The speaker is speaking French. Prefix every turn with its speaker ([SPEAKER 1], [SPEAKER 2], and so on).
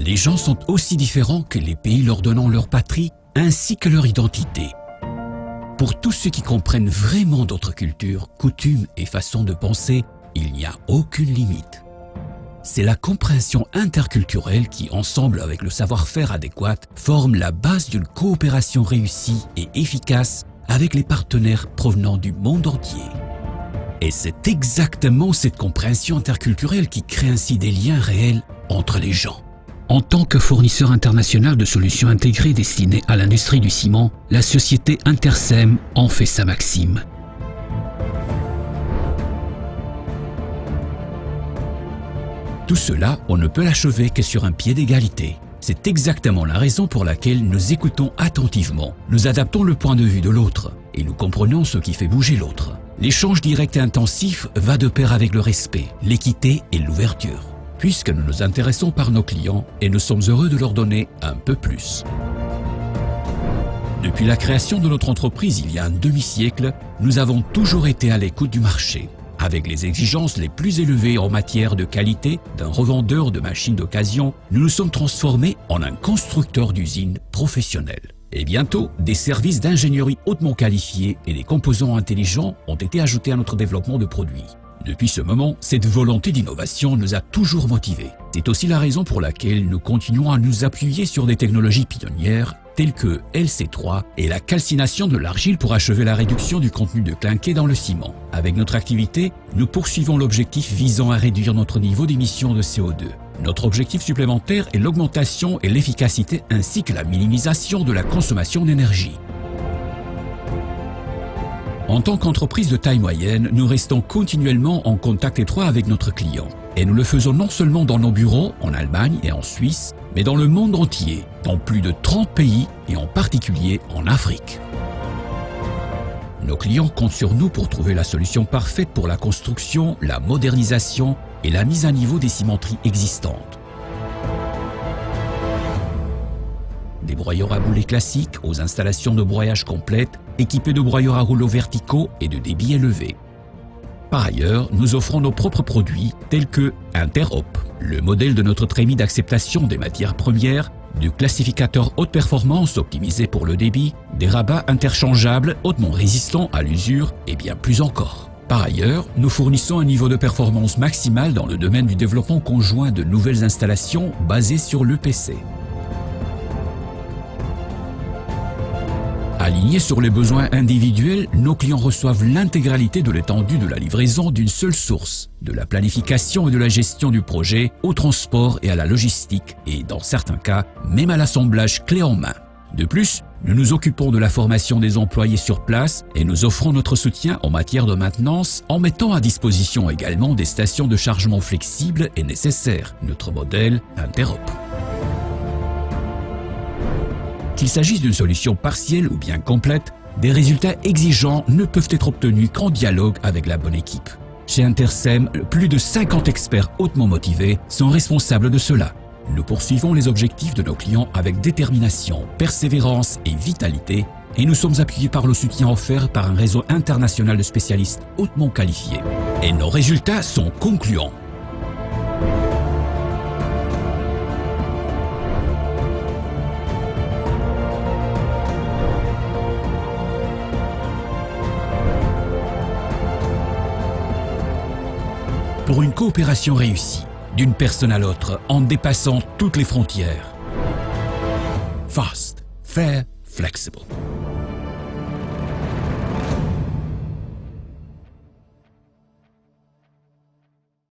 [SPEAKER 1] Les gens sont aussi différents que les pays leur donnant leur patrie ainsi que leur identité. Pour tous ceux qui comprennent vraiment d'autres cultures, coutumes et façons de penser, il n'y a aucune limite. C'est la compréhension interculturelle qui, ensemble avec le savoir-faire adéquat, forme la base d'une coopération réussie et efficace avec les partenaires provenant du monde entier. Et c'est exactement cette compréhension interculturelle qui crée ainsi des liens réels entre les gens. En tant que fournisseur international de solutions intégrées destinées à l'industrie du ciment, la société Intersem en fait sa maxime. Tout cela, on ne peut l'achever que sur un pied d'égalité. C'est exactement la raison pour laquelle nous écoutons attentivement, nous adaptons le point de vue de l'autre et nous comprenons ce qui fait bouger l'autre. L'échange direct et intensif va de pair avec le respect, l'équité et l'ouverture, puisque nous nous intéressons par nos clients et nous sommes heureux de leur donner un peu plus. Depuis la création de notre entreprise il y a un demi-siècle, nous avons toujours été à l'écoute du marché. Avec les exigences les plus élevées en matière de qualité d'un revendeur de machines d'occasion, nous nous sommes transformés en un constructeur d'usines professionnel. Et bientôt, des services d'ingénierie hautement qualifiés et des composants intelligents ont été ajoutés à notre développement de produits. Depuis ce moment, cette volonté d'innovation nous a toujours motivés. C'est aussi la raison pour laquelle nous continuons à nous appuyer sur des technologies pionnières telles que LC3 et la calcination de l'argile pour achever la réduction du contenu de clinqué dans le ciment. Avec notre activité, nous poursuivons l'objectif visant à réduire notre niveau d'émission de CO2. Notre objectif supplémentaire est l'augmentation et l'efficacité ainsi que la minimisation de la consommation d'énergie. En tant qu'entreprise de taille moyenne, nous restons continuellement en contact étroit avec notre client. Et nous le faisons non seulement dans nos bureaux, en Allemagne et en Suisse, mais dans le monde entier, dans plus de 30 pays et en particulier en Afrique. Nos clients comptent sur nous pour trouver la solution parfaite pour la construction, la modernisation et la mise à niveau des cimenteries existantes. Des broyeurs à boulets classiques aux installations de broyage complètes, équipées de broyeurs à rouleaux verticaux et de débit élevé. Par ailleurs, nous offrons nos propres produits tels que Interop, le modèle de notre trémie d'acceptation des matières premières, du classificateur haute performance optimisé pour le débit, des rabats interchangeables hautement résistants à l'usure et bien plus encore. Par ailleurs, nous fournissons un niveau de performance maximal dans le domaine du développement conjoint de nouvelles installations basées sur l'EPC. Alignés sur les besoins individuels, nos clients reçoivent l'intégralité de l'étendue de la livraison d'une seule source, de la planification et de la gestion du projet au transport et à la logistique et, dans certains cas, même à l'assemblage clé en main. De plus, nous nous occupons de la formation des employés sur place et nous offrons notre soutien en matière de maintenance en mettant à disposition également des stations de chargement flexibles et nécessaires, notre modèle Interop. Qu'il s'agisse d'une solution partielle ou bien complète, des résultats exigeants ne peuvent être obtenus qu'en dialogue avec la bonne équipe. Chez Intersem, plus de 50 experts hautement motivés sont responsables de cela. Nous poursuivons les objectifs de nos clients avec détermination, persévérance et vitalité, et nous sommes appuyés par le soutien offert par un réseau international de spécialistes hautement qualifiés. Et nos résultats sont concluants. Pour une coopération réussie, d'une personne à l'autre, en dépassant toutes les frontières. Fast, fair, flexible.